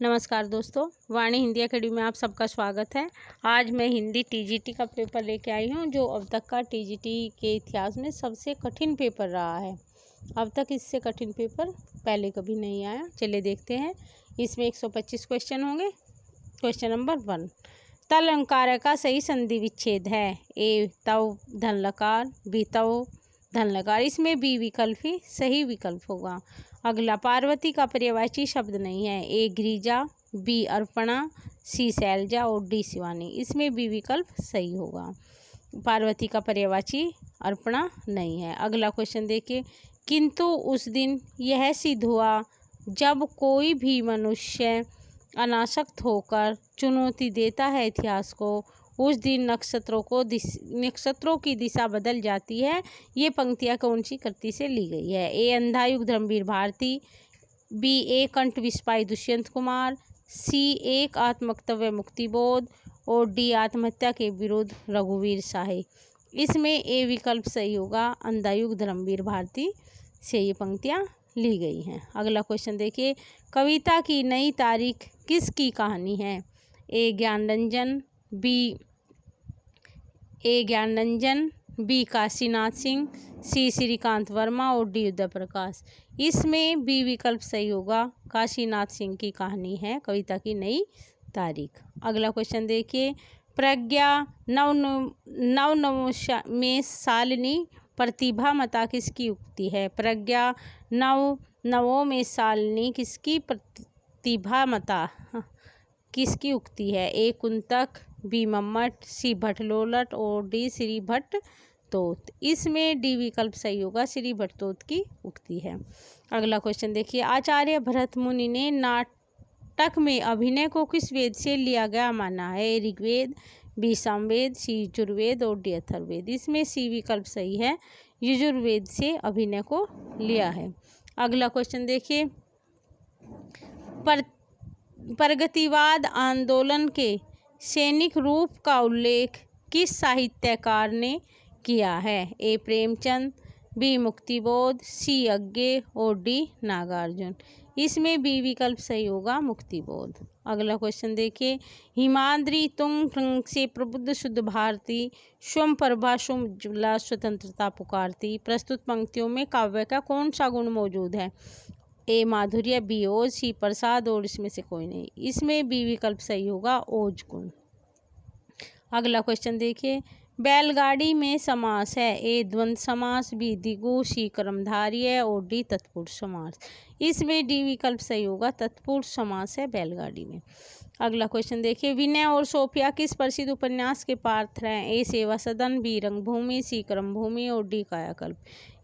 नमस्कार दोस्तों, वाणी हिंदी अकेडमी में आप सबका स्वागत है। आज मैं हिंदी टीजीटी का पेपर लेके आई हूँ, जो अब तक का टीजीटी के इतिहास में सबसे कठिन पेपर रहा है। अब तक इससे कठिन पेपर पहले कभी नहीं आया। चलिए देखते हैं। इसमें 125 क्वेश्चन होंगे। क्वेश्चन नंबर 1, तल अंकार का सही संधि विच्छेद है। ए तव धन लकार, बी तव धन लकार। इसमें बी विकल्प ही सही विकल्प होगा। अगला, पार्वती का पर्यायवाची शब्द नहीं है। ए गिरिजा, बी अर्पणा, सी शैलजा और डी शिवानी। इसमें बी विकल्प सही होगा। पार्वती का पर्यायवाची अर्पणा नहीं है। अगला क्वेश्चन देखिए, किंतु उस दिन यह सिद्ध हुआ जब कोई भी मनुष्य अनासक्त होकर चुनौती देता है इतिहास को, उस दिन नक्षत्रों की दिशा बदल जाती है। ये पंक्तियाँ कौन सी कृति से ली गई है? ए अंधायुग धर्मवीर भारती, बी ए कंठ विस्पाई दुष्यंत कुमार, सी एक आत्मकर्तव्य मुक्तिबोध और डी आत्महत्या के विरुद्ध रघुवीर शाहे। इसमें ए विकल्प सही होगा। अंधायुग धर्मवीर भारती से ये पंक्तियाँ ली गई हैं। अगला क्वेश्चन देखिए, कविता की नई तारीख किसकी कहानी है? ए ज्ञानरंजन, बी काशीनाथ सिंह, सी श्रीकांत वर्मा और डी उदय प्रकाश। इसमें बी विकल्प सही होगा। काशीनाथ सिंह की कहानी है कविता की नई तारीख। अगला क्वेश्चन देखिए, प्रज्ञा नवमें सालिनी प्रतिभा मता किसकी उक्ति है? प्रज्ञा नवों सालिनी किसकी प्रतिभा मता किसकी उक्ति है? ए कुंतक, बी मम्मट, सी भट्टलोलट और डी श्री भट्ट तोत। इसमें डी विकल्प सही होगा। श्री भट्ट तोत की उक्ति है। अगला क्वेश्चन देखिए, आचार्य भरत मुनि ने नाटक में अभिनय को किस वेद से लिया गया माना है? ऋग्वेद, बी सामवेद, सी यजुर्वेद और डी अथर्ववेद। इसमें सी विकल्प सही है। यजुर्वेद से अभिनय को लिया है। अगला क्वेश्चन देखिए, प्रगतिवाद आंदोलन के सैनिक रूप का उल्लेख किस साहित्यकार ने किया है? ए प्रेमचंद, बी मुक्तिबोध, सी अज्ञे और डी नागार्जुन। इसमें बी विकल्प सही होगा, मुक्तिबोध। अगला क्वेश्चन देखिए, हिमाद्री तुंग रंग से प्रबुद्ध शुद्ध भारती, स्वयं प्रभा उज्ज्वला स्वतंत्रता पुकारती। प्रस्तुत पंक्तियों में काव्य का कौन सा गुण मौजूद है? ए माधुर्य, बी ओज, सी प्रसाद और इसमें से कोई नहीं। इसमें बी विकल्प सही होगा, ओज गुण। अगला क्वेश्चन देखिए, बैलगाड़ी में समास है। ए द्वंद्व समास, बी द्विगु, सी कर्मधारय और डी तत्पुरुष समास। इसमें डी विकल्प सही होगा। तत्पुरुष समास है बैलगाड़ी में। अगला क्वेश्चन देखिए, विनय और सोफिया किस प्रसिद्ध उपन्यास के पात्र हैं? ए सेवा सदन, बी रंगभूमि, सी क्रमभूमि और डी कायाकल्प।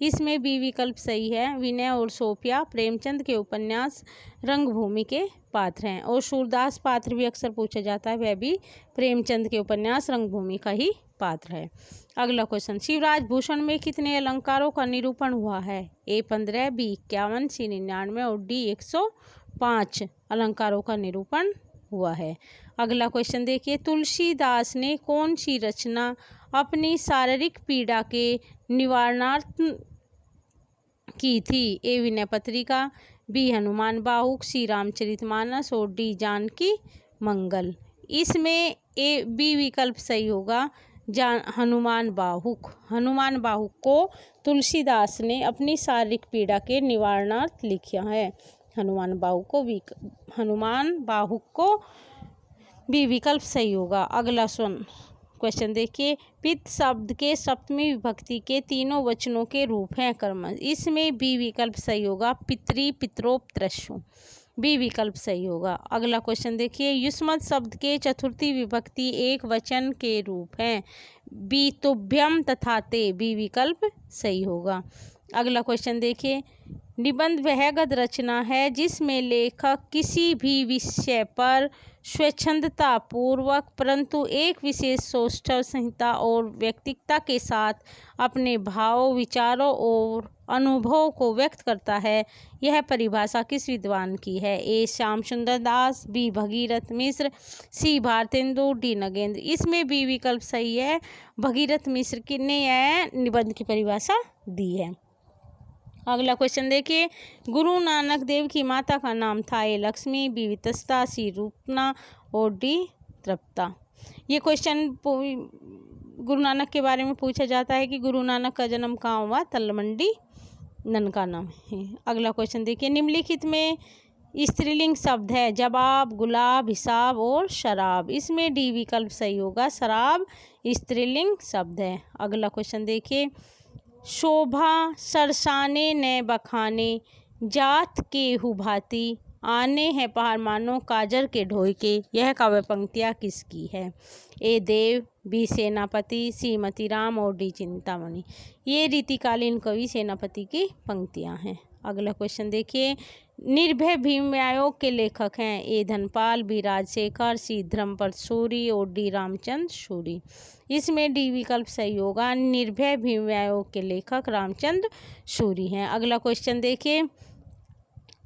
इसमें बी विकल्प सही है। विनय और सोफिया प्रेमचंद के उपन्यास रंगभूमि के पात्र हैं और सूरदास पात्र भी अक्सर पूछा जाता है, वह भी प्रेमचंद के उपन्यास रंगभूमि का ही पात्र है। अगला क्वेश्चन, शिवराज भूषण में कितने अलंकारों का निरूपण हुआ है? ए 15, बी 51, सी 99 और डी 105 अलंकारों का निरूपण हुआ है। अगला क्वेश्चन देखिए, तुलसीदास ने कौन सी रचना अपनी शारीरिक पीड़ा के निवारणार्थ की थी? ए विनय पत्रिका, बी हनुमान बाहुक, सी रामचरितमानस और डी जानकी मंगल। इसमें ए बी विकल्प सही होगा। हनुमान बाहुक को तुलसीदास ने अपनी शारीरिक पीड़ा के निवारणार्थ लिखा है। हनुमान बाहुक को भी विकल्प सही होगा। अगला क्वेश्चन देखिए, पित शब्द के सप्तमी विभक्ति के तीनों वचनों के रूप हैं कर्मज। इसमें बी विकल्प सही होगा। पितृ, पितरोपत्रशु। बी विकल्प सही होगा। अगला क्वेश्चन देखिए, युष्मत शब्द के चतुर्थी विभक्ति एक वचन के रूप हैं। बी तुभ्यम तथा ते। बी विकल्प सही होगा। अगला क्वेश्चन देखिए, निबंध वह गद्य रचना है जिसमें लेखक किसी भी विषय पर स्वच्छंदता पूर्वक परंतु एक विशेष सौष्ठव संहिता और व्यक्तिकता के साथ अपने भावों, विचारों और अनुभव को व्यक्त करता है। यह परिभाषा किस विद्वान की है? ए श्याम सुंदर दास, बी भगीरथ मिश्र, सी भारतेंदु, डी नगेंद्र। इसमें बी विकल्प सही है। भगीरथ मिश्र ने यह निबंध की परिभाषा दी है। अगला क्वेश्चन देखिए, गुरु नानक देव की माता का नाम था ए लक्ष्मी, बी वितस्ता, सी रूपना और डी तृप्ता। ये क्वेश्चन गुरु नानक के बारे में पूछा जाता है कि गुरु नानक का जन्म कहाँ हुआ? तलवंडी ननकाना है। अगला क्वेश्चन देखिए, निम्नलिखित में स्त्रीलिंग शब्द है जवाब, गुलाब, हिसाब और शराब। इसमें डी विकल्प सही होगा, शराब स्त्रीलिंग शब्द है। अगला क्वेश्चन देखिए, शोभा सरसाने न बखाने, जात के हुभाती, आने हैं पहाड़ मानो काजर के ढोई के। यह काव्य पंक्तियाँ किसकी है? ए देव, बी सेनापति, सी मतीराम और डी चिंतामणि। ये रीतिकालीन कवि सेनापति की पंक्तियाँ हैं। अगला क्वेश्चन देखिए, निर्भय भीम आयोग के लेखक हैं ए धनपाल, बी राजशेखर, सी धर्मपद सूरी और डी रामचंद्र सूरी। इसमें डी विकल्प सही होगा, निर्भय भीम आयोग के लेखक रामचंद्र सूरी हैं। अगला क्वेश्चन देखिए,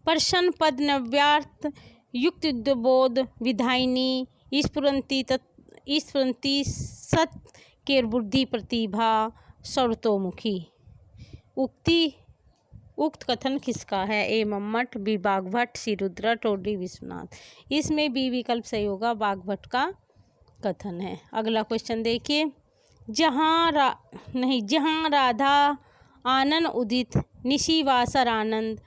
प्रश्न पद नव्यार्थ युक्तबोध विधायिनी स्फुरन्ति सत केर बुद्धि प्रतिभा सर्वतोमुखी। उक्त कथन किसका है? ए मम्मट, बी बागभट्ट, सी रुद्रट और डी विश्वनाथ। इसमें बी विकल्प सही होगा, बागभट्ट का कथन है। अगला क्वेश्चन देखिए, जहाँ राधा आनंद उदित निशिवासर आनंद,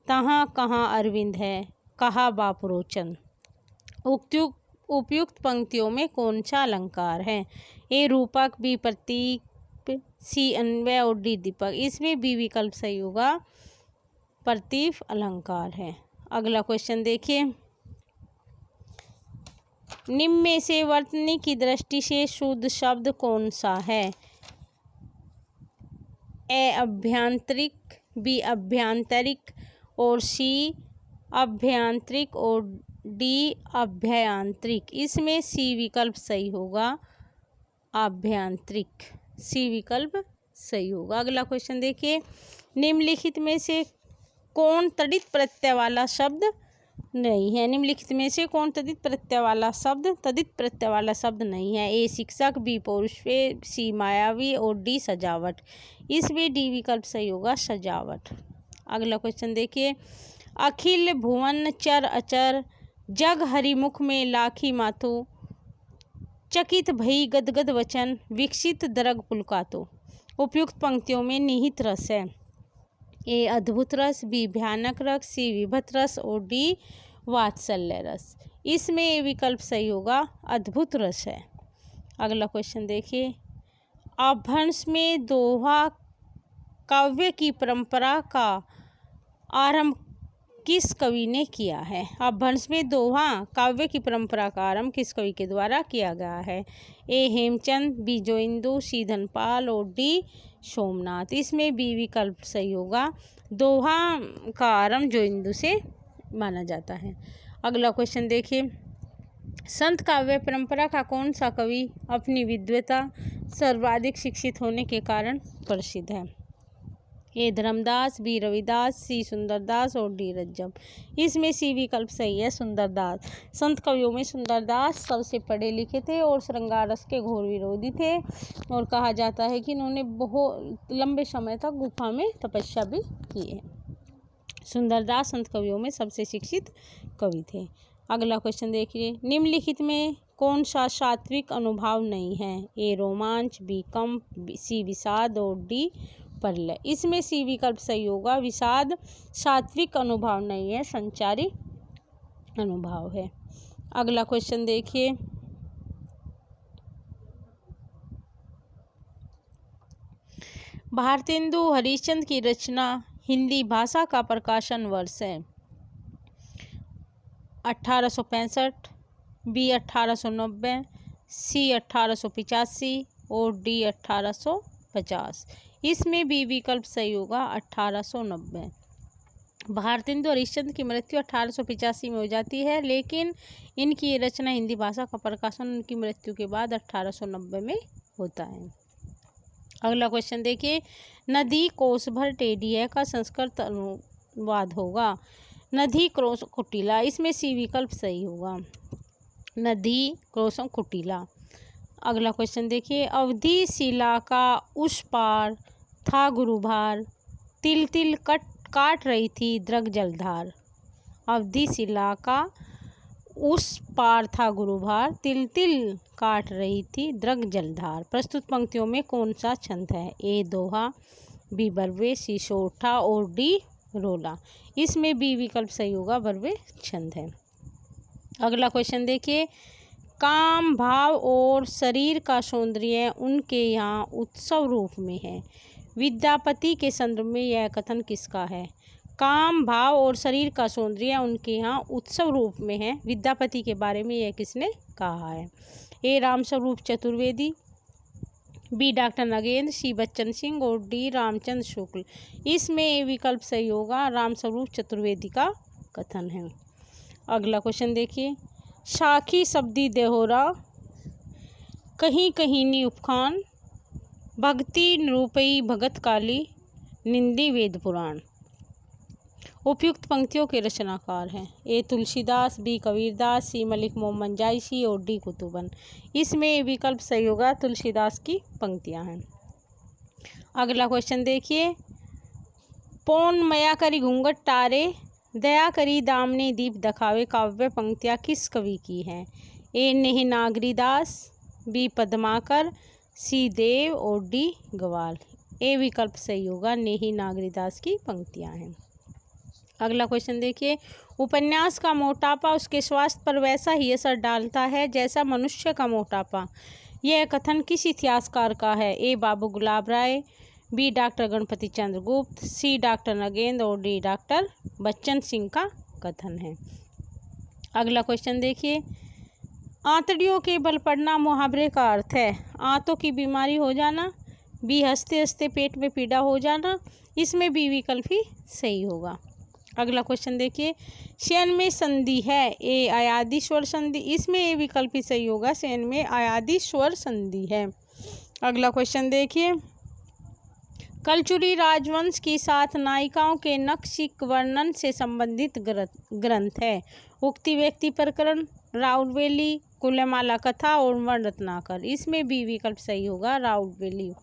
तहाँ कहाँ अरविंद है, कहा बापुरोचन। उपयुक्त पंक्तियों में कौन सा अलंकार है? ए रूपक, बी प्रतीक, सी अन्वय और डी दीपक। इसमें बी विकल्प सही होगा, प्रतीक अलंकार है। अगला क्वेश्चन देखिए, निम्न में से वर्तनी की दृष्टि से शुद्ध शब्द कौन सा है? ए अभ्यांतरिक, बी अभ्यांतरिक और सी अभ्यांतरिक और डी अभ्यांतरिक। इसमें सी विकल्प सही होगा, अभ्यांतरिक। सी विकल्प सही होगा। अगला क्वेश्चन देखिए, निम्नलिखित में से कौन तदित प्रत्यय वाला शब्द नहीं है? निम्नलिखित में से कौन तदित प्रत्यय वाला शब्द नहीं है? ए शिक्षक, बी पौरुषे, सी मायावी और डी सजावट। इसमें डी विकल्प सही होगा, सजावट। अगला क्वेश्चन देखिए, अखिल भुवन चर अचर, जग हरिमुख में लाखी माथो, चकित भई गदगद वचन, विकसित दरग पुलकातो। उपयुक्त पंक्तियों में निहित रस है। ए अद्भुत रस, बी भयानक रस, सी विभत रस और डी वात्सल्य रस। इसमें ए विकल्प सही होगा, अद्भुत रस है। अगला क्वेश्चन देखिए, अपभ्रंश में दोहा काव्य की परंपरा का आरंभ किस कवि ने किया है? अपभ्रंश में दोहा काव्य की परंपरा का आरंभ किस कवि के द्वारा किया गया है? ए हेमचंद, बी जोइंदु, सी धनपाल और डी सोमनाथ। इसमें बी विकल्प सही होगा, दोहा का आरंभ जोइंदु से माना जाता है। अगला क्वेश्चन देखिए, संत काव्य परंपरा का कौन सा कवि अपनी विद्वता सर्वाधिक शिक्षित होने के कारण प्रसिद्ध है? ए धर्मदास, बी रविदास, सी सुंदरदास और डी रज्जब। इसमें सी विकल्प सही है, सुंदरदास। संत कवियों में सुंदरदास सबसे पढ़े लिखे थे और श्रृंगार रस के घोर विरोधी थे और कहा जाता है कि इन्होंने बहुत लंबे समय तक गुफा में तपस्या भी की है। सुंदरदास संत कवियों में सबसे शिक्षित कवि थे। अगला क्वेश्चन देखिए, निम्नलिखित में कौन सा सात्विक अनुभाव नहीं है? ए रोमांच, बी कंप, सी विषाद और डी प्रलय। इसमें सी विकल्प सही होगा, विषाद सात्विक अनुभव नहीं है, संचारी अनुभव है। अगला क्वेश्चन देखिए, भारतेंदु हरिश्चंद्र की रचना हिंदी भाषा का प्रकाशन वर्ष है? 1865, बी 1890, सी 1885 और डी 1850। इसमें बी विकल्प सही होगा, 1890। भारतेंदु हरिश्चंद्र की मृत्यु 1885 में हो जाती है, लेकिन इनकी ये रचना हिंदी भाषा का प्रकाशन उनकी मृत्यु के बाद 1890 में होता है। अगला क्वेश्चन देखिए, नदी कोस भर टेढ़ी है का संस्कृत अनुवाद होगा? नदी क्रोश कुटिला। इसमें सी विकल्प सही होगा, नदी क्रोशम कुटिला। अगला क्वेश्चन देखिए, अवधि शिला का उस पार था गुरुभार, तिल तिल काट रही थी दृग जलधार। अवधि शिला का उस पार था गुरुभार, तिल तिल काट रही थी दृग जलधार। प्रस्तुत पंक्तियों में कौन सा छंद है? ए दोहा, बी बरवे, सी सोठा और डी रोला। इसमें बी विकल्प सही होगा, बरवे छंद है। अगला क्वेश्चन देखिए, काम भाव और शरीर का सौंदर्य उनके यहाँ उत्सव रूप में है। विद्यापति के संदर्भ में यह कथन किसका है? काम भाव और शरीर का सौंदर्य उनके यहाँ उत्सव रूप में है। विद्यापति के बारे में यह किसने कहा है? ए रामस्वरूप चतुर्वेदी, बी डॉक्टर नगेंद्र, सी बच्चन सिंह और डी रामचंद्र शुक्ल। इसमें ए विकल्प सही होगा, रामस्वरूप चतुर्वेदी का कथन है। अगला क्वेश्चन देखिए, साखी शब्दी देहोरा, कहीं कहीं नी उपखान, भक्ति निरूपई भगत काली, निंदी वेद पुराण। उपयुक्त पंक्तियों के रचनाकार हैं। ए तुलसीदास, बी कबीरदास, सी मलिक मोहम्मद जायसी और डी कुतुबन। इसमें विकल्प सही होगा, तुलसीदास की पंक्तियां हैं। अगला क्वेश्चन देखिए, पौन मया करी घूंघट टारे, दया करी दामने दीप दखावे काव्य पंक्तियां किस कवि की हैं? ए नेह नागरीदास, बी पद्माकर, सी देव और डी ग्वाल। ए विकल्प सही होगा, नेही नागरीदास की पंक्तियां हैं। अगला क्वेश्चन देखिए, उपन्यास का मोटापा उसके स्वास्थ्य पर वैसा ही असर डालता है जैसा मनुष्य का मोटापा। यह कथन किस इतिहासकार का है? ए बाबू गुलाब राय, बी डॉक्टर गणपति चंद्र गुप्त, सी डॉक्टर नगेंद्र और डी डॉक्टर बच्चन सिंह का कथन है। अगला क्वेश्चन देखिए, आंतड़ियों के बल पड़ना मुहावरे का अर्थ है? आंतों की बीमारी हो जाना, बी हंसते हंसते पेट में पीड़ा हो जाना। इसमें बी विकल्प ही सही होगा। अगला क्वेश्चन देखिए, शयन में संधि है? ए आयादी स्वर संधि। इसमें ए विकल्प ही सही होगा, शयन में आयादी स्वर संधि है। अगला क्वेश्चन देखिए, कलचुरी राजवंश की 7 नायिकाओं के नक्शिक वर्णन से संबंधित ग्रंथ है। उक्ति व्यक्ति प्रकरण, राउरवेली, कुलमाला कथा और वर्णरत्नाकर। इसमें बी विकल्प सही होगा, राउरवेली।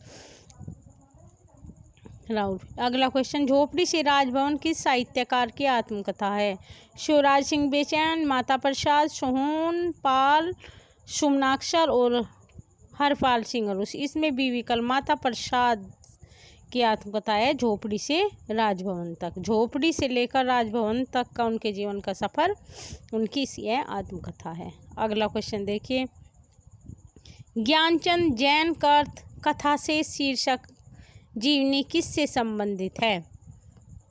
अगला क्वेश्चन, झोपड़ी से राजभवन किस साहित्यकार की आत्मकथा है? शिवराज सिंह बेचैन, माता प्रसाद, सोहन पाल सुमनाक्षर और हरपाल सिंह अरुष। इसमें बी विकल्प माता प्रसाद की आत्मकथा है, झोपड़ी से राजभवन तक। झोपड़ी से लेकर राजभवन तक का उनके जीवन का सफर उनकी यह आत्मकथा है। अगला क्वेश्चन देखिए, ज्ञानचंद जैन का कथा से शीर्षक जीवनी किससे संबंधित है?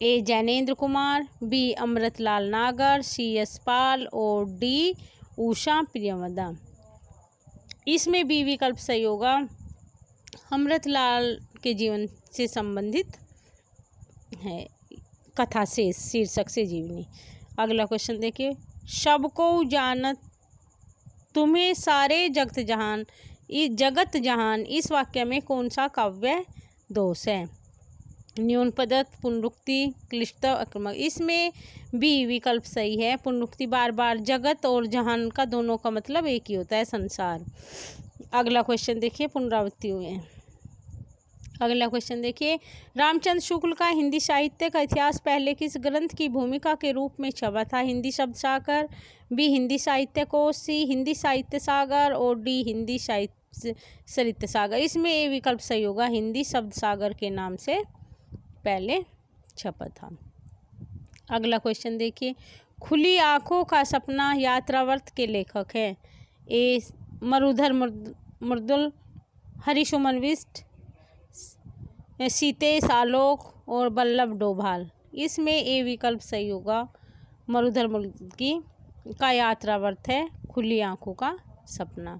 ए जैनेन्द्र कुमार, बी अमृतलाल नागर, सी यशपाल और डी उषा प्रियमदा। इसमें बी विकल्प सही होगा, अमृतलाल के जीवन से संबंधित है, कथा से शीर्षक से जीवनी। अगला क्वेश्चन देखिए, सबको जानत तुम्हें सारे जगत जहान इस वाक्य में कौन सा काव्य दोष है? न्यून पदत्व, पुनरुक्ति, क्लिष्ट आक्रमक। इसमें बी विकल्प सही है, पुनरुक्ति। बार बार जगत और जहान का दोनों का मतलब एक ही होता है, संसार। अगला क्वेश्चन देखिए, पुनरावृत्ति हुए। अगला क्वेश्चन देखिए, रामचंद्र शुक्ल का हिंदी साहित्य का इतिहास पहले किस ग्रंथ की भूमिका के रूप में छपा था? हिंदी शब्द सागर, बी हिंदी साहित्य कोश, सी हिंदी साहित्य सागर और डी हिंदी साहित्य सागर। इसमें ए विकल्प सही होगा, हिंदी शब्द सागर के नाम से पहले छपा था। अगला क्वेश्चन देखिए, खुली आंखों का सपना यात्रावर्त के लेखक हैं? ए मरुधर मृदुल, हरिशुमन बिष्ट, सीतेश आलोक और बल्लभ डोभाल। इसमें ए विकल्प सही होगा, मरुधर मृदुल का यात्रावर्त है खुली आंखों का सपना।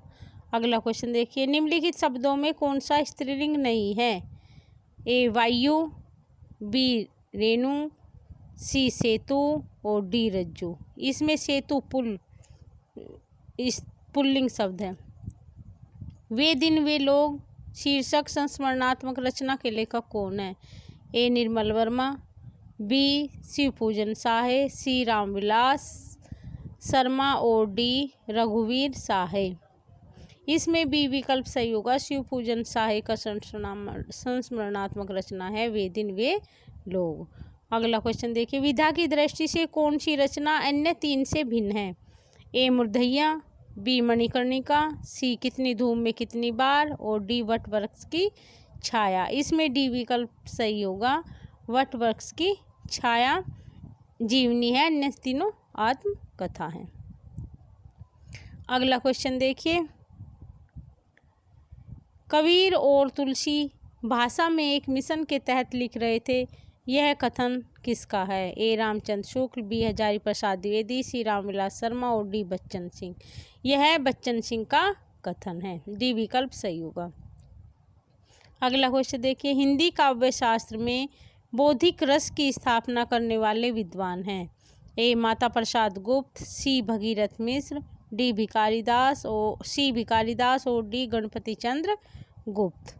अगला क्वेश्चन देखिए, निम्नलिखित शब्दों में कौन सा स्त्रीलिंग नहीं है? ए वायु, बी रेणु, सी सेतु और डी रज्जु। इसमें सेतु पुल्लिंग शब्द है। वे दिन वे लोग शीर्षक संस्मरणात्मक रचना के लेखक कौन है? ए निर्मल वर्मा, बी शिवपूजन साहे, सी रामविलास शर्मा और डी रघुवीर साहे। इसमें बी विकल्प सही होगा, शिवपूजन साहे का संस्मरणात्मक रचना है वे दिन वे लोग। अगला क्वेश्चन देखिए, विधा की दृष्टि से कौन सी रचना अन्य तीन से भिन्न है? ए मूर्धन्या, बी मणिकर्णिका, सी कितनी धूम में कितनी बार और डी वट वृक्ष की छाया। इसमें डी विकल्प सही होगा। वट वृक्ष की छाया जीवनी है, अन्य तीनों आत्मकथा है। अगला क्वेश्चन देखिए, कबीर और तुलसी भाषा में एक मिशन के तहत लिख रहे थे, यह कथन किसका है? ए रामचंद्र शुक्ल, बी हजारी प्रसाद द्विवेदी, सी रामविलास शर्मा और डी बच्चन सिंह। यह बच्चन सिंह का कथन है, डी विकल्प सही होगा। अगला क्वेश्चन देखिए, हिंदी काव्य शास्त्र में बौद्धिक रस की स्थापना करने वाले विद्वान हैं? ए माता प्रसाद गुप्त, सी भगीरथ मिश्र, डी भिखारीदास और डी गणपति चंद्र गुप्त।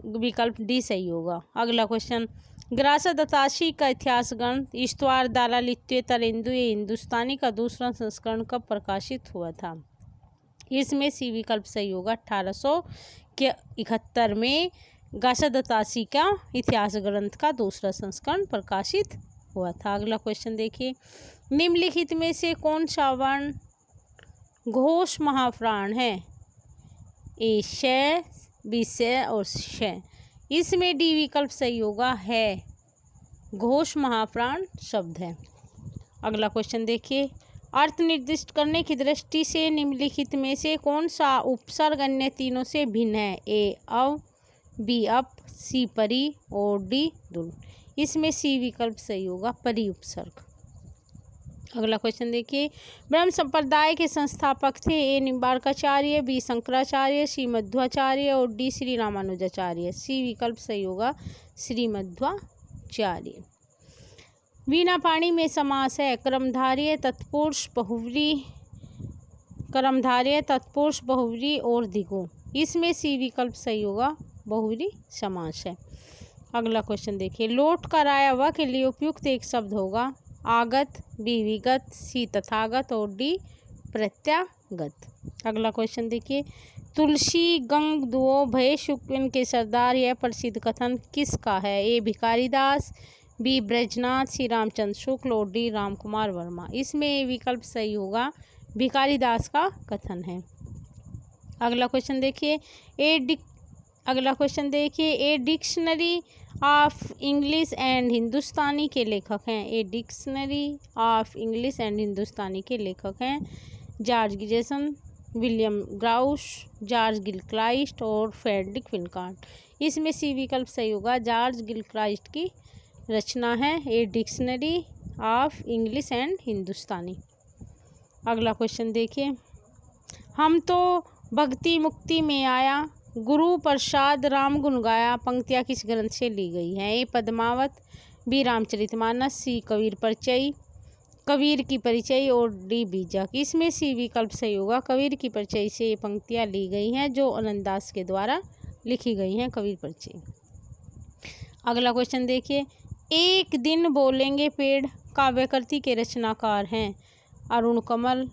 विकल्प डी सही होगा। अगला क्वेश्चन, ग्रासा दत्ताशी का इतिहास ग्रंथ इश्तवार दालालित्य तरेंदु ये हिंदुस्तानी का दूसरा संस्करण कब प्रकाशित हुआ था? इसमें सी विकल्प सही होगा। 1871 में ग्रासा दत्ताशी का इतिहास ग्रंथ का दूसरा संस्करण प्रकाशित हुआ था। अगला क्वेश्चन देखिए, निम्नलिखित में से कौन सा वर्ण घोष महाप्राण है? ए श, बी से और श। इसमें डी विकल्प सही होगा, है घोष महाप्राण शब्द है। अगला क्वेश्चन देखिए, अर्थ निर्दिष्ट करने की दृष्टि से निम्नलिखित में से कौन सा उपसर्ग अन्य तीनों से भिन्न है? ए अव, बी अप, सी परि और डी दुल। इसमें सी विकल्प सही होगा, परि उपसर्ग। अगला क्वेश्चन देखिए, ब्रह्म संप्रदाय के संस्थापक थे? ए निम्बार्काचार्य, बी शंकराचार्य, सी मध्वाचार्य और डी श्री रामानुजाचार्य। सी विकल्प सही होगा, श्री मध्वाचार्य। वीणा पाणी में समास है कर्मधारय तत्पुरुष बहुव्रीहि और द्विगु। इसमें सी विकल्प सही होगा, बहुव्रीहि समास है। अगला क्वेश्चन देखिए, लौट कर आया वह के लिए उपयुक्त एक शब्द होगा? आगत, बी विगत, सी तथागत और डी प्रत्यागत। अगला क्वेश्चन देखिए, तुलसी गंग दुओ भय शुक्न के सरदार यह प्रसिद्ध कथन किसका है? ए भिखारीदास, बी ब्रजनाथ, सी रामचंद्र शुक्ल और डी राम कुमार वर्मा। इसमें विकल्प सही होगा, भिखारीदास का कथन है। अगला क्वेश्चन देखिए, a dictionary of English and Hindustani के लेखक हैं? A dictionary of English and Hindustani के लेखक हैं जॉर्ज गिजेसन, विलियम ग्राउस, जॉर्ज गिलक्राइस्ट और फ्रेडरिक विनकार्ट। इसमें सी विकल्प सही होगा, जॉर्ज गिलक्राइस्ट की रचना है a dictionary of English and Hindustani. अगला क्वेश्चन देखिए, हम तो भक्ति मुक्ति में आया, गुरु प्रसाद राम गुण गाया, पंक्तियाँ किस ग्रंथ से ली गई हैं? ए पद्मावत, बी रामचरितमानस, सी कबीर की परिचय और डी बीजक। इसमें सी विकल्प सही होगा, कबीर की परिचय से ये पंक्तियाँ ली गई हैं जो आनंददास के द्वारा लिखी गई हैं, कबीर परिचय। अगला क्वेश्चन देखिए, एक दिन बोलेंगे पेड़ काव्यकृति के रचनाकार हैं? अरुण कमल,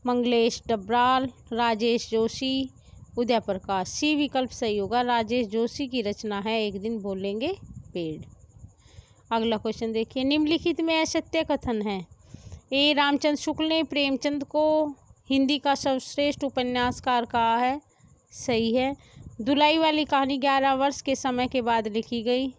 मंगलेश डबराल, राजेश जोशी, उदय प्रकाश। सी विकल्प सही होगा, राजेश जोशी की रचना है एक दिन बोलेंगे पेड़। अगला क्वेश्चन देखिए, निम्नलिखित में असत्य कथन है? ए रामचंद्र शुक्ल ने प्रेमचंद को हिंदी का सर्वश्रेष्ठ उपन्यासकार कहा है। सही है। दुलाई वाली कहानी 11 वर्ष के समय के बाद लिखी गई,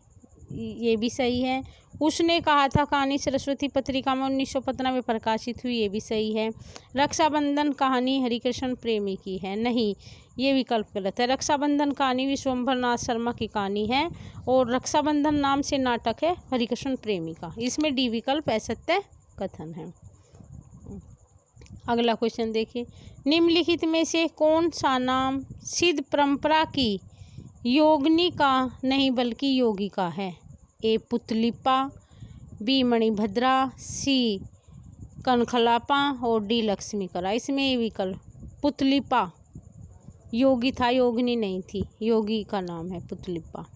ये भी सही है। उसने कहा था कहानी सरस्वती पत्रिका में 1915 में प्रकाशित हुई, ये भी सही है। रक्षाबंधन कहानी हरिकृष्ण प्रेमी की है, नहीं, ये विकल्प गलत है। रक्षाबंधन कहानी विश्वंभर नाथ शर्मा की कहानी है और रक्षाबंधन नाम से नाटक है हरिकृष्ण प्रेमी का। इसमें डी विकल्प असत्य कथन है। अगला क्वेश्चन देखिए, निम्नलिखित में से कौन सा नाम सिद्ध परंपरा की योगिनी का नहीं बल्कि योगी का है? ए पुतलिपा, बी मणिभद्रा, सी कनखलापा और डी लक्ष्मीकरा। इसमें विकल्प पुतलिपा, योगी था, योगिनी नहीं थी, योगी का नाम है पुतलिपा।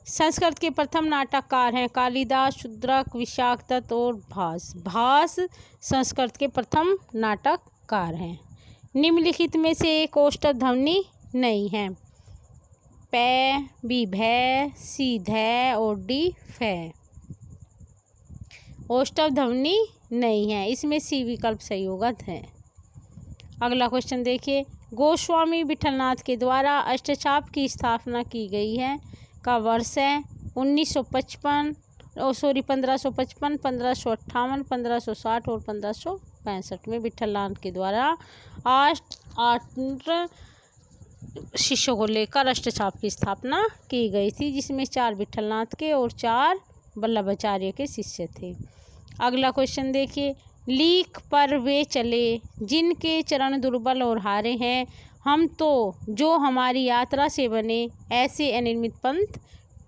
संस्कृत के प्रथम नाटककार हैं कालिदास, शूद्रक, विशाखदत्त और भास। भास संस्कृत के प्रथम नाटककार हैं। निम्नलिखित में से एक कोष्ठक ध्वनि नहीं है। पै, बी भय, सी धै और डी फै। ओष्ठव ध्वनि नहीं है, इसमें सी विकल्प सही होगा है। अगला क्वेश्चन देखिए, गोस्वामी विठलनाथ के द्वारा अष्टचाप की स्थापना की गई है का वर्ष है 1555, 1555, 1558, 1560 और 1565 में विठलनाथ के द्वारा आठ शिष्यों को लेकर अष्टचाप की स्थापना की गई थी, जिसमें 4 विठलनाथ के और 4 वल्लभाचार्य के शिष्य थे। अगला क्वेश्चन देखिए, लीक पर वे चले जिनके चरण दुर्बल और हारे हैं, हम तो जो हमारी यात्रा से बने ऐसे अनिर्मित पंथ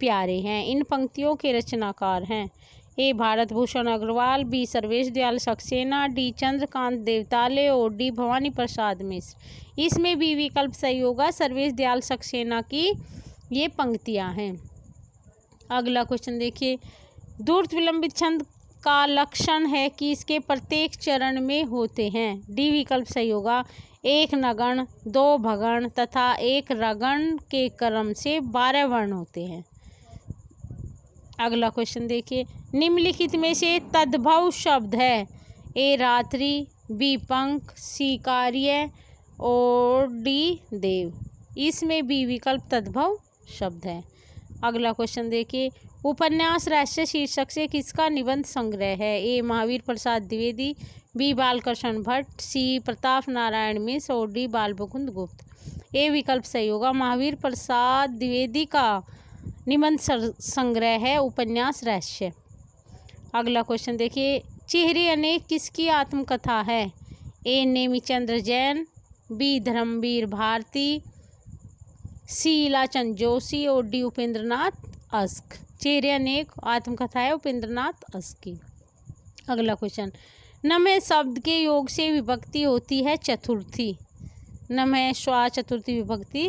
प्यारे हैं। इन पंक्तियों के रचनाकार हैं ए भारत भूषण अग्रवाल, बी सर्वेश दयाल सक्सेना, डी चंद्रकांत देवताले और डी भवानी प्रसाद मिश्र। इसमें बी विकल्प सही होगा, सर्वेश दयाल सक्सेना की ये पंक्तियां हैं। अगला क्वेश्चन देखिए, द्रुत विलंबित छंद का लक्षण है कि इसके प्रत्येक चरण में होते हैं। डी विकल्प सही होगा, 1 नगण, 2 भगण तथा 1 रगण के क्रम से 12 वर्ण होते हैं। अगला क्वेश्चन देखिए, निम्नलिखित में से तद्भव शब्द है ए रात्रि, बी पंख, सी कार्य और डी देव। इसमें बी विकल्प तद्भव शब्द है। अगला क्वेश्चन देखिए, उपन्यास रहस्य शीर्षक से किसका निबंध संग्रह है ए महावीर प्रसाद द्विवेदी, बी बालकृष्ण भट्ट, सी प्रताप नारायण मिश्र और डी बाल मुकुंद गुप्त। ए विकल्प सही होगा, महावीर प्रसाद द्विवेदी का निबंध संग्रह है उपन्यास रहस्य। अगला क्वेश्चन देखिए, चेहरे अनेक किसकी आत्मकथा है ए नेमिचंद्र जैन, बी धर्मवीर भारती, सी इलाचंद जोशी और डी उपेंद्रनाथ अस्क। चेहरे अनेक आत्मकथा है उपेंद्रनाथ अस्क की। अगला क्वेश्चन, नमः शब्द के योग से विभक्ति होती है चतुर्थी, नमः स्वा चतुर्थी विभक्ति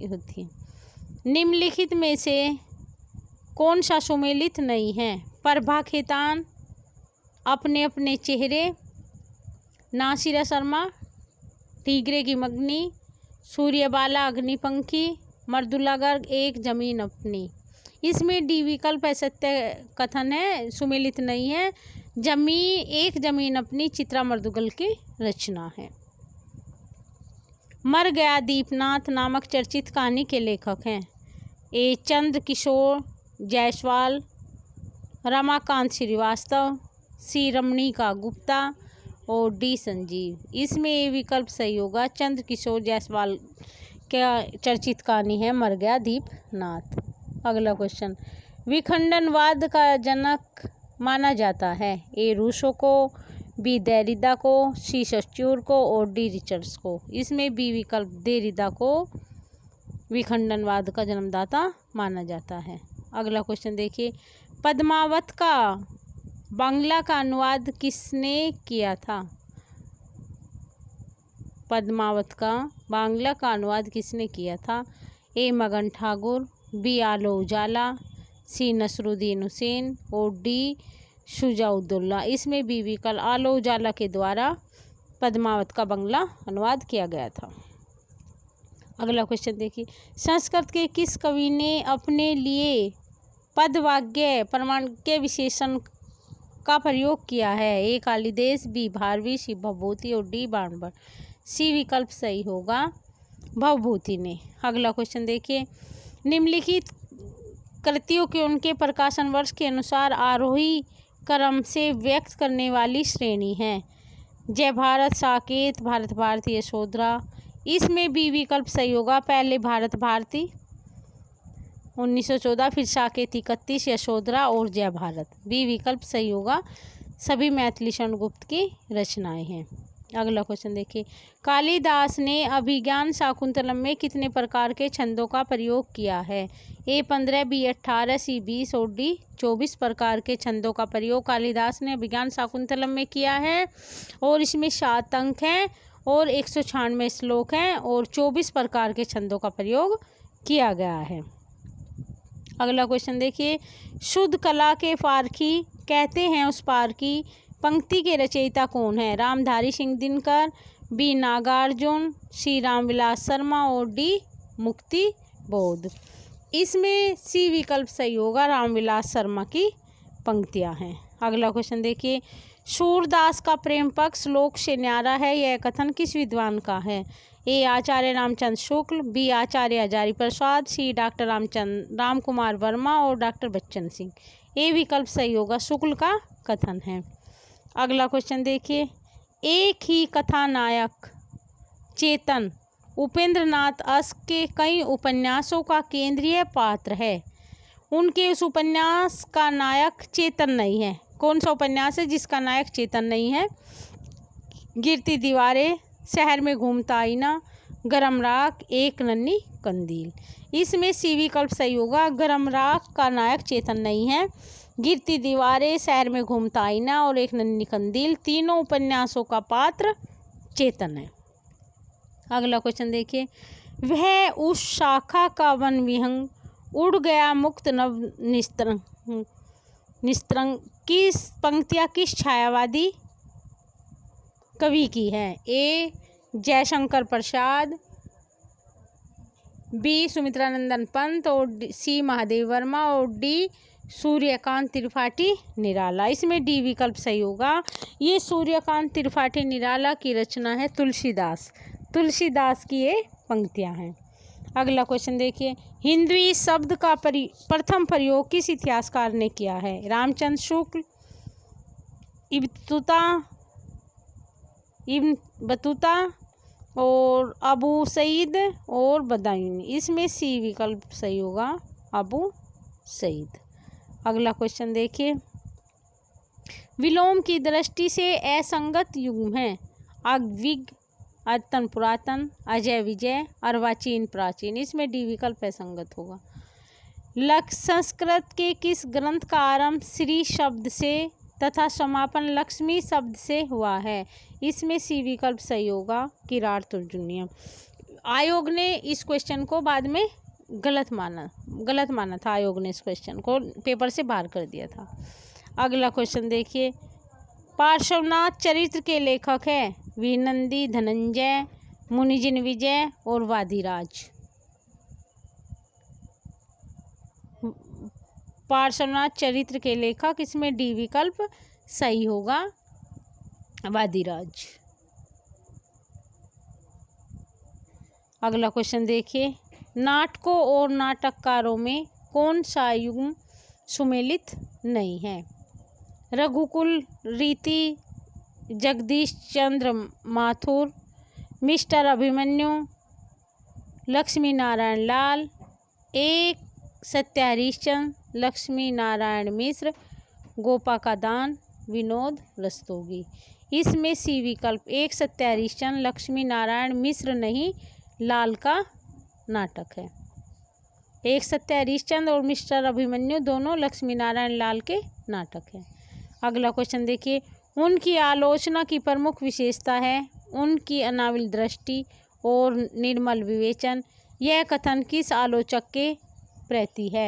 होती है। निम्नलिखित में से कौन सा सुमेलित नहीं है, प्रभा खेतान, अपने अपने चेहरे, नासिरा शर्मा, ठीगरे की मगनी, सूर्यबाला अग्निपंखी, मर्दुला गर्ग एक जमीन अपनी। इसमें डी विकल्प सत्य कथन है, सुमेलित नहीं है। एक जमीन अपनी चित्रा मर्दुगल की रचना है। मर गया दीपनाथ नामक चर्चित कहानी के लेखक हैं ए चंद्र किशोर जायसवाल, रमाकांत श्रीवास्तव, सी रमणिका गुप्ता और डी संजीव। इसमें ये विकल्प सही होगा, चंद्र किशोर जायसवाल का चर्चित कहानी है मर गया दीपनाथ। अगला क्वेश्चन, विखंडनवाद का जनक माना जाता है ए रूसो को, बी देरिदा को, सी सस्ट्यूर को और डी रिचर्ड्स को। इसमें बी विकल्प देरिदा को विखंडनवाद का जन्मदाता माना जाता है। अगला क्वेश्चन देखिए, पद्मावत का बांग्ला का अनुवाद किसने किया था? पद्मावत का बांग्ला का अनुवाद किसने किया था? ए मगन ठाकुर, बी आलो उजाला, सी नसरुद्दीन हुसैन और डी शुजाउद्दौला। इसमें बी विकल्प आलो उजाला के द्वारा पद्मावत का बांग्ला अनुवाद किया गया था। अगला क्वेश्चन देखिए, संस्कृत के किस कवि ने अपने लिए पदवाक्य प्रमाणिक विशेषण का प्रयोग किया है? ए कालिदास, बी भारवी, सी भवभूति और डी बाणभट्ट। सी विकल्प सही होगा, भवभूति ने। अगला क्वेश्चन देखिए, निम्नलिखित कृतियों के उनके प्रकाशन वर्ष के अनुसार आरोही क्रम से व्यक्त करने वाली श्रेणी है जय भारत, साकेत, भारत भारती, यशोधरा। इसमें बी विकल्प सही होगा, पहले भारत भारती 1914, फिर साकेत 31, यशोधरा और जय भारत। बी विकल्प सही होगा, सभी मैथिली शरण गुप्त की रचनाएं हैं। अगला क्वेश्चन देखिए, कालिदास ने अभिज्ञान शाकुंतलम में कितने प्रकार के छंदों का प्रयोग किया है? ए 15, बी 18, सी 20 और डी 24 प्रकार के छंदों का प्रयोग कालिदास ने अभिज्ञान शाकुंतलम में किया है और इसमें 7 अंक हैं और 196 श्लोक हैं और 24 प्रकार के छंदों का प्रयोग किया गया है। अगला क्वेश्चन देखिए, शुद्ध कला के पारखी कहते हैं उस पार की पंक्ति के रचयिता कौन है? रामधारी सिंह दिनकर, बी नागार्जुन, सी रामविलास शर्मा और डी मुक्ति बोध। इसमें सी विकल्प सही होगा, रामविलास शर्मा की पंक्तियां हैं। अगला क्वेश्चन देखिए, सूरदास का प्रेम पक्ष लोक से न्यारा है, यह कथन किस विद्वान का है? ए आचार्य रामचंद्र शुक्ल, बी आचार्य हजारी प्रसाद, सी डॉक्टर राम कुमार वर्मा और डॉक्टर बच्चन सिंह। ए विकल्प सही होगा, शुक्ल का कथन है। अगला क्वेश्चन देखिए, एक ही कथानायक चेतन उपेंद्र नाथ अस के कई उपन्यासों का केंद्रीय पात्र है, उनके उस उपन्यास का नायक चेतन नहीं है। कौन सा उपन्यास है जिसका नायक चेतन नहीं है? गिरती दीवारें, शहर में घूमता आईना, गरम राख, एक नन्ही कंदील। इसमें सी विकल्प सही होगा, गरम राख का नायक चेतन नहीं है। गिरती दीवारें, शहर में घूमता आईना और एक नन्ही कंदील, तीनों उपन्यासों का पात्र चेतन है। अगला क्वेश्चन देखिए, वह उस शाखा का वन विहंग उड़ गया मुक्त नव निस्तरंग किस पंक्तियाँ किस छायावादी कवि की है? ए जयशंकर प्रसाद, बी सुमित्रानंदन पंत और सी महादेव वर्मा और डी सूर्यकांत त्रिपाठी निराला। इसमें डी विकल्प सही होगा, ये सूर्यकांत त्रिपाठी निराला की रचना है, तुलसीदास की ये पंक्तियां हैं। अगला क्वेश्चन देखिए, हिंदवी शब्द का प्रथम प्रयोग किस इतिहासकार ने किया है? रामचंद्र शुक्ल, इब्न बतूता और अबू सईद और बदायूनी। इसमें सी विकल्प सही होगा, अबू सईद। अगला क्वेश्चन देखिए, विलोम की दृष्टि से असंगत युग्म है, अग्विग, अद्यतन पुरातन, अजय विजय, अर्वाचीन प्राचीन। इसमें डी विकल्प असंगत होगा। संस्कृत के किस ग्रंथ का आरंभ श्री शब्द से तथा समापन लक्ष्मी शब्द से हुआ है? इसमें सी विकल्प सही होगा, किरार तुर्जुनियम। आयोग ने इस क्वेश्चन को बाद में गलत माना था, आयोग ने इस क्वेश्चन को पेपर से बाहर कर दिया था। अगला क्वेश्चन देखिए, पार्श्वनाथ चरित्र के लेखक है विनंदी, धनंजय, मुनिजिन विजय और वादिराज। पार्श्वनाथ चरित्र के लेखक, इसमें डी विकल्प सही होगा, वादिराज। अगला क्वेश्चन देखिए, नाटकों और नाटककारों में कौन सा युग्म सुमेलित नहीं है? रघुकुल रीति, जगदीश चंद्र माथुर, मिस्टर अभिमन्यु, लक्ष्मी नारायण लाल, एक सत्य हरिश्चंद्र, लक्ष्मी नारायण मिश्र, गोपा का दान, विनोद रस्तोगी। इसमें सी विकल्प, एक सत्य हरिश्चंद्र, लक्ष्मी नारायण मिश्र नहीं, लाल का नाटक है। एक सत्य हरिश्चंद्र और मिस्टर अभिमन्यु दोनों लक्ष्मी नारायण लाल के नाटक हैं। अगला क्वेश्चन देखिए, उनकी आलोचना की प्रमुख विशेषता है उनकी अनाविल दृष्टि और निर्मल विवेचन। यह कथन किस आलोचक के प्रति है?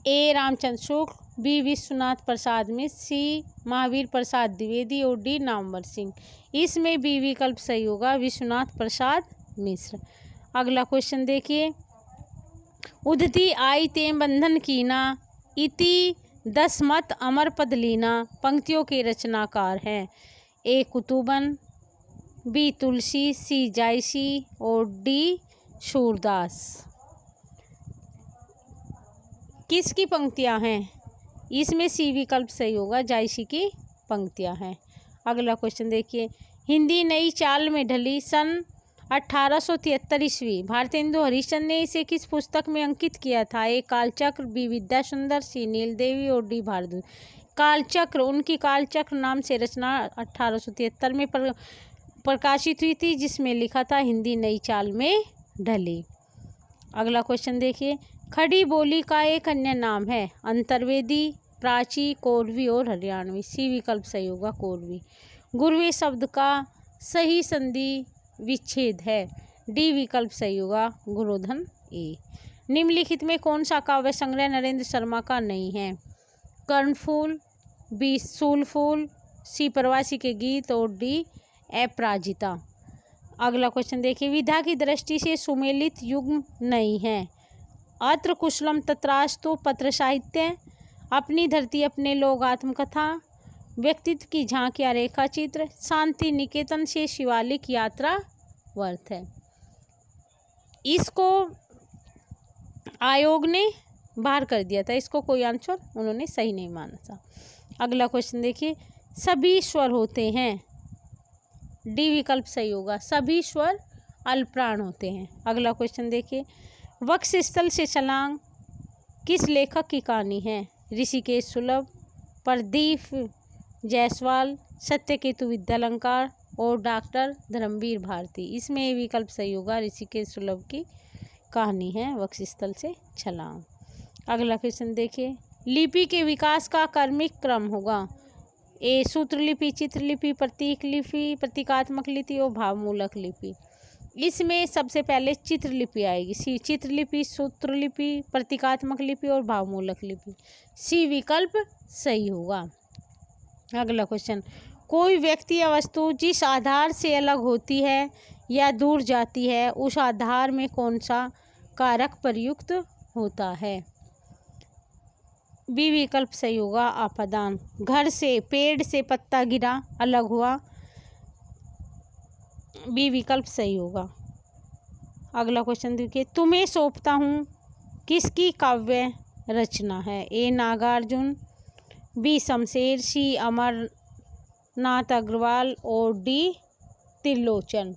ए रामचंद्र शुक्ल, बी विश्वनाथ प्रसाद मिश्र, सी महावीर प्रसाद द्विवेदी और डी नामवर सिंह। इसमें बी विकल्प सही होगा, विश्वनाथ प्रसाद मिश्र। अगला क्वेश्चन देखिए, उदती आई ते बंधन कीना, इति दसमत अमर पद लीना पंक्तियों के रचनाकार हैं? ए कुतुबन, बी तुलसी, सी जायसी और डी सूरदास। किसकी पंक्तियां हैं? इसमें सी विकल्प सही होगा, जायसी की पंक्तियां हैं। अगला क्वेश्चन देखिए, हिंदी नई चाल में ढली सन 1873 ईस्वी, भारतेंदु हरिश्चंद्र ने इसे किस पुस्तक में अंकित किया था? ए कालचक्र, बी विद्या सुंदर, सी नील देवी और डी भारद्वाज। कालचक्र, उनकी कालचक्र नाम से रचना 1873 में प्रकाशित हुई थी, जिसमें लिखा था हिंदी नई चाल में ढली। अगला क्वेश्चन देखिए, खड़ी बोली का एक अन्य नाम है? अंतर्वेदी, प्राची, कोरवी और हरियाणवी। सी विकल्प सही होगा, कोरवी। गुरवे शब्द का सही संधि विच्छेद है? डी विकल्प सही होगा, गुरोधन ए। निम्नलिखित में कौन सा काव्य संग्रह नरेंद्र शर्मा का नहीं है? कर्णफूल, बी सूलफूल, सी प्रवासी के गीत और डी अपराजिता। अगला क्वेश्चन देखिए, विधा की दृष्टि से सुमेलित युग्म नहीं है। अत्र कुशलम तत्रास्तु पत्र साहित्य, अपनी धरती अपने लोग आत्मकथा, व्यक्तित्व की झांकियाँ रेखा चित्र, शांति निकेतन से शिवालिक यात्रा वर्थ है। इसको आयोग ने बाहर कर दिया था, इसको कोई आंसर उन्होंने सही नहीं माना था। अगला क्वेश्चन देखिए, सभी स्वर होते हैं, डी विकल्प सही होगा, सभी स्वर अल्पप्राण होते हैं। अगला क्वेश्चन देखिए, वक्ष स्थल से छलांग किस लेखक की कहानी है? ऋषिकेश सुलभ, प्रदीप जायसवाल, सत्यकेतु विद्यालंकार और डॉक्टर धर्मवीर भारती। इसमें ये विकल्प सही होगा, ऋषिकेश सुलभ की कहानी है वक्ष स्थल से छलांग। अगला क्वेश्चन देखिए, लिपि के विकास का क्रमिक क्रम होगा। ए सूत्रलिपि, चित्रलिपि, प्रतीक लिपि, प्रतीकात्मक लिपि और भावमूलक लिपि। इसमें सबसे पहले चित्रलिपि आएगी, सी चित्रलिपि, सूत्रलिपि, प्रतीकात्मक लिपि और भावमूलक लिपि। सी विकल्प सही होगा। अगला क्वेश्चन, कोई व्यक्ति या वस्तु जिस आधार से अलग होती है या दूर जाती है उस आधार में कौन सा कारक प्रयुक्त होता है? बी विकल्प सही होगा, आपादान। घर से, पेड़ से पत्ता गिरा, अलग हुआ, बी विकल्प सही होगा। अगला क्वेश्चन देखिए, तुम्हें सौंपता हूँ किसकी काव्य रचना है? ए नागार्जुन, बी शमशेर, सी अमरनाथ अग्रवाल और डी त्रिलोचन।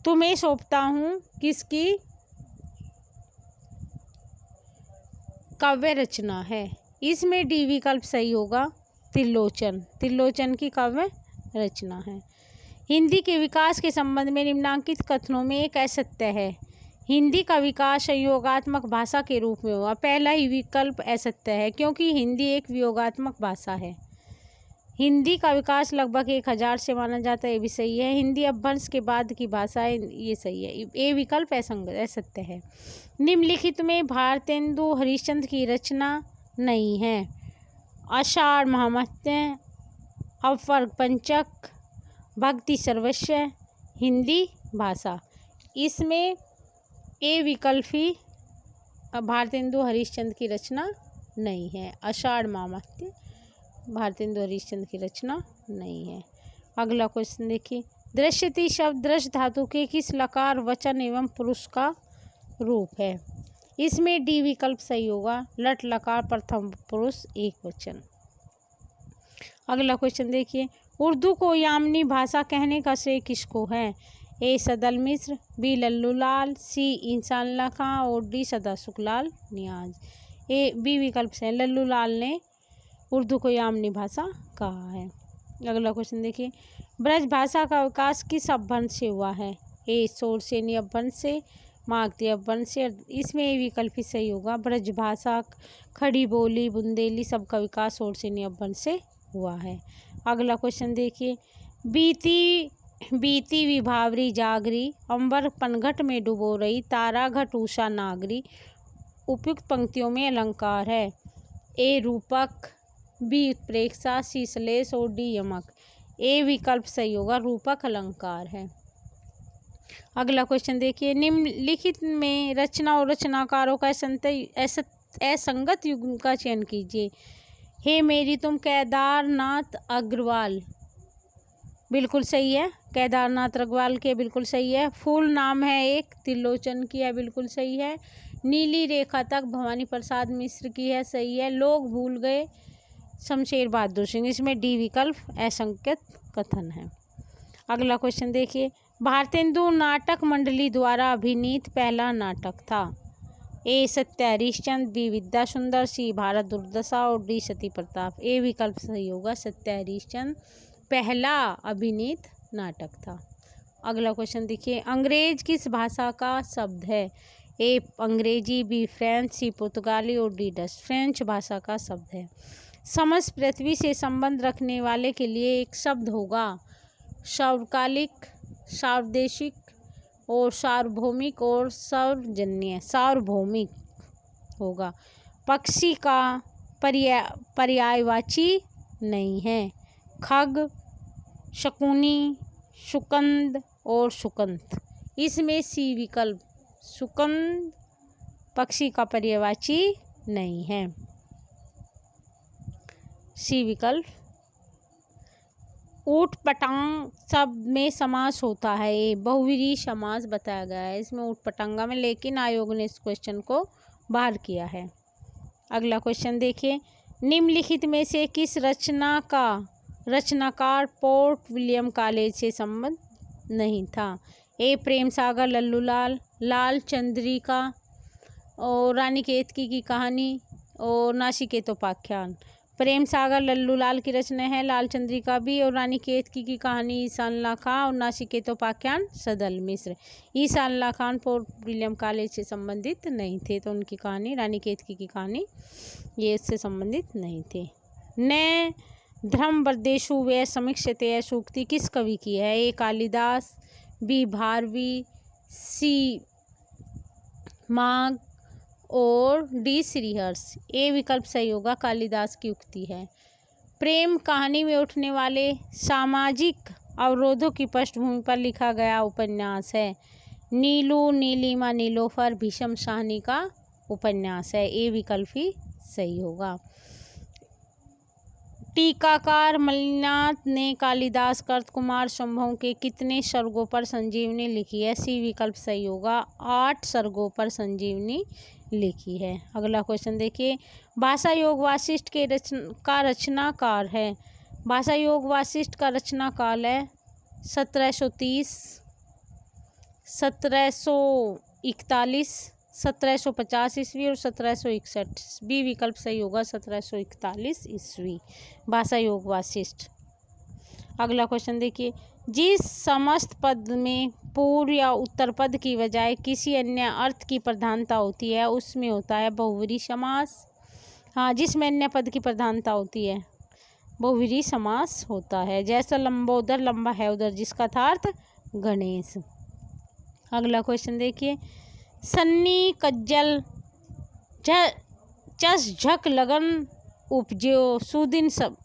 तुम्हें सौंपता हूँ किसकी काव्य रचना है? इसमें डी विकल्प सही होगा, त्रिलोचन, त्रिलोचन की काव्य रचना है। हिंदी के विकास के संबंध में निम्नांकित कथनों में एक असत्य है। हिंदी का विकास संयोगात्मक भाषा के रूप में हुआ। पहला ही विकल्प असत्य है, क्योंकि हिंदी एक वियोगात्मक भाषा है। हिंदी का विकास लगभग 1000 से माना जाता है, ये भी सही है। हिंदी अपभ्रंश के बाद की भाषा है, ये सही है। ये विकल्प असत्य है। निम्नलिखित में भारतेंदु हरिश्चंद्र की रचना नहीं है। आषाढ़ महामत्य, अपवर्ग पंचक, भक्ति सर्वस्व, हिंदी भाषा। इसमें ए विकल्प ही भारतेंदु हरिश्चंद्र की रचना नहीं है। आषाढ़ महामत्य भारतेंदु हरिश्चंद्र की रचना नहीं है। अगला क्वेश्चन देखिए, दृश्यति शब्द दृश्य धातु के किस लकार वचन एवं पुरुष का रूप है? इसमें डी विकल्प सही होगा, लट लकार प्रथम पुरुष एक वचन। अगला क्वेश्चन देखिए, उर्दू को यामनी भाषा कहने का श्रेय किसको है? ए सदल मिश्र, बी लल्लूलाल, सी इंसानल्लाह खां और डी सदा सुखलाल नियाज। ए बी विकल्प से लल्लूलाल ने उर्दू को यामनी भाषा कहा है। अगला क्वेश्चन देखिए, ब्रज भाषा का विकास किस अपभ्रंश से हुआ है? ए शोरसेनी अपभ्रंश से, मागधी अपभ्रंश से। इसमें ये विकल्प ही सही होगा, ब्रज भाषा, खड़ी बोली, बुंदेली सबका विकास शोरसेनी अपभ्रंश से हुआ है। अगला क्वेश्चन देखिए, बीती बीती विभावरी जागरी, अंबर पनघट में डुबो रही, तारा घट उषा नागरी। उपयुक्त पंक्तियों में अलंकार है। ए रूपक, बी उत्प्रेक्षा, सी श्लेष और डी यमक। ए विकल्प सही होगा, रूपक अलंकार है। अगला क्वेश्चन देखिए, निम्नलिखित में रचना और रचनाकारों का असंगत युग्म का चयन कीजिए। हे मेरी तुम, केदारनाथ अग्रवाल, बिल्कुल सही है, केदारनाथ अग्रवाल के बिल्कुल सही है। फूल नाम है एक, त्रिलोचन की है, बिल्कुल सही है। नीली रेखा तक भवानी प्रसाद मिश्र की है, सही है। लोग भूल गए, शमशेर बहादुर सिंह। इसमें डी विकल्प असंगत कथन है। अगला क्वेश्चन देखिए, भारतेंदु नाटक मंडली द्वारा अभिनीत पहला नाटक था। ए सत्य हरिश्चंद्र, बी विद्या सुंदर, सी भारत दुर्दशा और डी सती प्रताप। ए विकल्प सही होगा, सत्य हरिश्चंद्र पहला अभिनीत नाटक था। अगला क्वेश्चन देखिए, अंग्रेज किस भाषा का शब्द है? ए अंग्रेजी, बी फ्रेंच, सी पुर्तगाली और डी डच। फ्रेंच भाषा का शब्द है। समस्त पृथ्वी से संबंध रखने वाले के लिए एक शब्द होगा, सार्वकालिक, सार्वदेशिक और सार्वभौमिक और सार्वजन्य। सार्वभौमिक होगा। पक्षी का पर्यायवाची नहीं है। खग, शकुनी, शुकंद और सुकंत। इसमें सी विकल्प सुकंत पक्षी का पर्यायवाची नहीं है। सी विकल्प। ऊट पटांग शब्द में समास होता है, ये बहुव्रीहि समास बताया गया है इसमें ऊट पटांगा में, लेकिन आयोग ने इस क्वेश्चन को बाहर किया है। अगला क्वेश्चन देखिए, निम्नलिखित में से किस रचनाकार पोर्ट विलियम कॉलेज से संबंध नहीं था? ए प्रेम सागर लल्लूलाल, लाल चंद्रिका और रानी केतकी की कहानी और नासिकेतोपाख्यान। प्रेम सागर लल्लूलाल की रचना है, लाल चंद्रिका भी, और रानी केतकी की कहानी ईसा अल्लाह खां और नासिकेतोपाख्यान सदल मिश्र। ईसा अल्लाह खान पोर्ट विलियम कॉलेज से संबंधित नहीं थे, तो उनकी कहानी रानी केतकी की कहानी ये इससे संबंधित नहीं थे। न धर्म वर्देशु व समीक्षते सूक्ति किस कवि की है? ए कालिदास, बी भारवी, सी माघ और डी श्रीहर्ष। ए विकल्प सही होगा, कालिदास की उक्ति है। प्रेम कहानी में उठने वाले सामाजिक अवरोधों की पृष्ठभूमि पर लिखा गया उपन्यास है। नीलू, नीलिमा, नीलोफर भीषम साहनी का उपन्यास है। ए विकल्प ही सही होगा। टीकाकार मल्लिनाथ ने कालिदास कृत कुमार संभव के कितने सर्गों पर संजीवनी लिखी है? सी विकल्प सही होगा, 8 सर्गों पर संजीवनी लिखी है। अगला क्वेश्चन देखिए, भाषा योग वासिष्ठ के का रचनाकार है। भाषा योग वासिष्ठ का रचनाकाल है 1730, 1741, 1750 ईस्वी और 1761। बी विकल्प सही होगा, 1741 ईस्वी भाषा योग वासिष्ठ। अगला क्वेश्चन देखिए, जिस समस्त पद में पूर्व या उत्तर पद की बजाय किसी अन्य अर्थ की प्रधानता होती है उसमें होता है बहुव्रीहि समास। हाँ, जिसमें अन्य पद की प्रधानता होती है बहुव्रीहि समास होता है, जैसा लंबोदर लंबा है उधर, जिसका था अर्थ गणेश। अगला क्वेश्चन देखिए, सन्नी कज्जल चस झक लगन उपज्यो सुदिन सब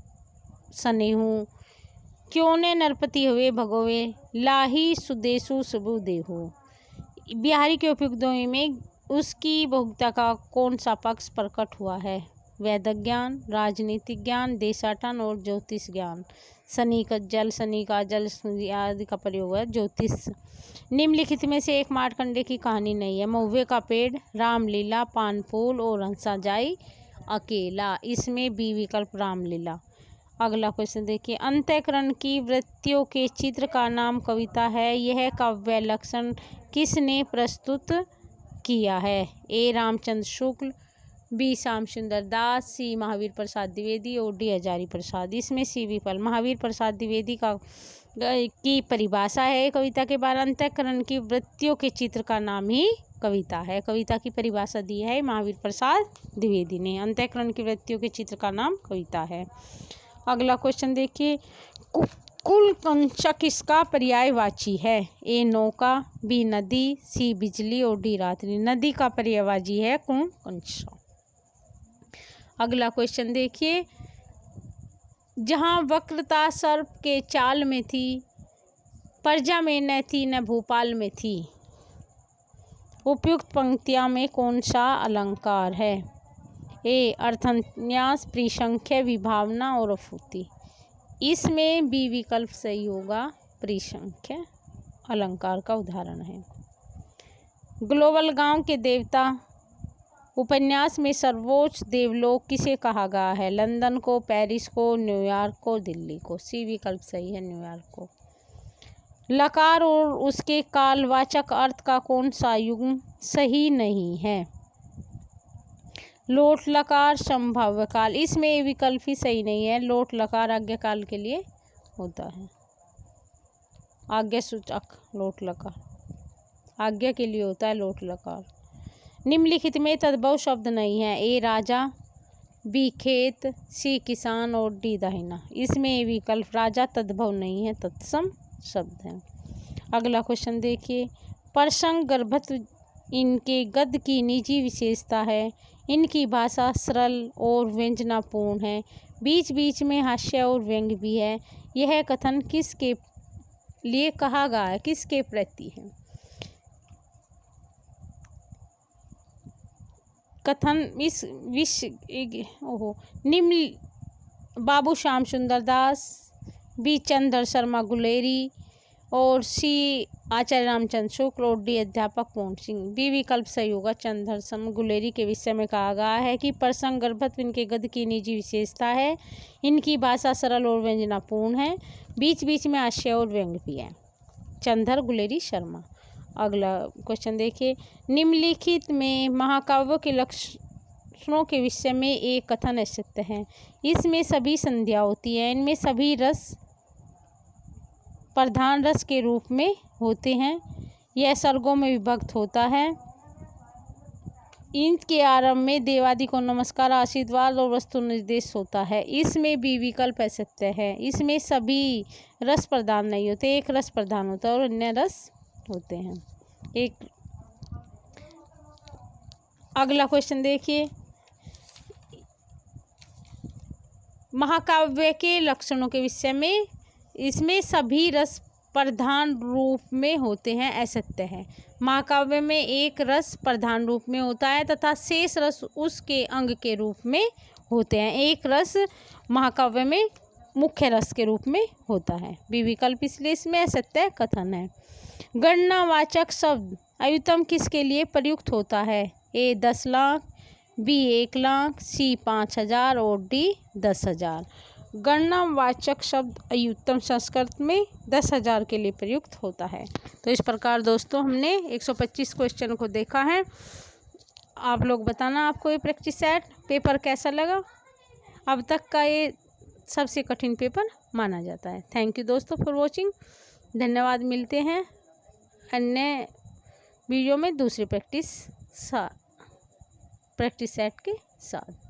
सनेहू, क्यों ने नरपति हुए भगोवे लाही सुदेशु सुबु देहु। बिहारी के उपयुक्तों में उसकी बहुता का कौन सा पक्ष प्रकट हुआ है? वैदिक ज्ञान, राजनीतिक ज्ञान, देशाटन और ज्योतिष ज्ञान। शनि का जल, शनि का जल आदि का प्रयोग है ज्योतिष। निम्नलिखित में से एक मार्कंडे की कहानी नहीं है। महुए का पेड़, रामलीला, पानफूल और हंसा जाई अकेला। इसमें बी विकल्प रामलीला। अगला क्वेश्चन देखिए, अंतःकरण की वृत्तियों के चित्र का नाम कविता है। यह काव्य लक्षण किसने प्रस्तुत किया है? ए रामचंद्र शुक्ल, बी श्याम सुंदर दास, सी महावीर प्रसाद द्विवेदी और डी हजारी प्रसाद। इसमें सी विकल्प महावीर प्रसाद द्विवेदी की परिभाषा है कविता के बाद, अंतःकरण की वृत्तियों के चित्र का नाम ही कविता है। कविता की परिभाषा दी है महावीर प्रसाद द्विवेदी ने, अंतःकरण की वृत्तियों के चित्र का नाम कविता है। अगला क्वेश्चन देखिए, कुल कंचा किसका पर्यायवाची है? ए नौका, बी नदी, सी बिजली और डी रात्रि। नदी का पर्यायवाची है कुल कंचा। अगला क्वेश्चन देखिए, जहाँ वक्रता सर्प के चाल में थी, प्रजा में न थी न भोपाल में थी, उपयुक्त पंक्तियाँ में कौन सा अलंकार है? ए अर्थन्यास, प्रिसंख्य, विभावना और अफूति। इसमें बी विकल्प सही होगा, प्रिसंख्य अलंकार का उदाहरण है। ग्लोबल गांव के देवता उपन्यास में सर्वोच्च देवलोक किसे कहा गया है? लंदन को, पेरिस को, न्यूयॉर्क को, दिल्ली को। सी विकल्प सही है, न्यूयॉर्क को। लकार और उसके कालवाचक अर्थ का कौन सा युग्म सही नहीं है? लोट लकार, संभाव्य काल। इसमें विकल्प ही सही नहीं है, लोट लकार आज्ञाकाल के लिए होता है, आज्ञा सूचक लोट लकार आज्ञा के लिए होता है लोट लकार। निम्नलिखित में तद्भव शब्द नहीं है। ए राजा, बी खेत, सी किसान और डी दाहिना। इसमें विकल्प राजा तद्भव नहीं है, तत्सम शब्द है। अगला क्वेश्चन देखिए, प्रसंग गर्भत्व इनके गद्य की निजी विशेषता है। इनकी भाषा सरल और व्यंजनापूर्ण है, बीच बीच में हास्य और व्यंग्य भी है। यह कथन किसके लिए कहा गया है, किसके प्रति है? कथन इस निम्न बाबू श्याम सुंदर दास, बी चंद्र शर्मा गुलेरी और सी आचार्य रामचंद्र शुक्ल और डी अध्यापक पूर्ण सिंह। बी विकल्प सही होगा। चंद्र शर्मा गुलेरी के विषय में कहा गया है कि प्रसंग गर्भत्व इनके गद्य की निजी विशेषता है, इनकी भाषा सरल और व्यंजनापूर्ण है, बीच बीच में हास्य और व्यंग्य भी है। चंद्र गुलेरी शर्मा। अगला क्वेश्चन देखिए, निम्नलिखित में महाकाव्यों के लक्षणों के विषय में एक कथन असत्य है। इसमें सभी संध्या होती है, इनमें सभी रस प्रधान रस के रूप में होते हैं, यह सर्गों में विभक्त होता है, इनके आरंभ में देवादि को नमस्कार, आशीर्वाद और वस्तु निर्देश होता है। इसमें भी विकल्प असत्य है। इसमें सभी रस प्रधान नहीं होते, एक रस प्रधान होता है और अन्य रस होते हैं। एक अगला क्वेश्चन देखिए, महाकाव्य के लक्षणों के विषय में इसमें सभी रस प्रधान रूप में होते हैं, असत्य है। महाकाव्य में एक रस प्रधान रूप में होता है तथा शेष रस उसके अंग के रूप में होते हैं। एक रस महाकाव्य में मुख्य रस के रूप में होता है। बी विकल्प इसलिए इसमें असत्य कथन है। गणनावाचक शब्द अयुतम किसके लिए प्रयुक्त होता है? ए 10 लाख, बी 1 लाख, सी 5000 और डी 10,000। गणनावाचक शब्द अयुतम संस्कृत में 10,000 के लिए प्रयुक्त होता है। तो इस प्रकार दोस्तों हमने 125 क्वेश्चन को देखा है। आप लोग बताना आपको ये प्रैक्टिस सेट पेपर कैसा लगा। अब तक का ये सबसे कठिन पेपर माना जाता है। थैंक यू दोस्तों फॉर वॉचिंग। धन्यवाद। मिलते हैं अन्य वीडियो में दूसरी प्रैक्टिस सेट के साथ।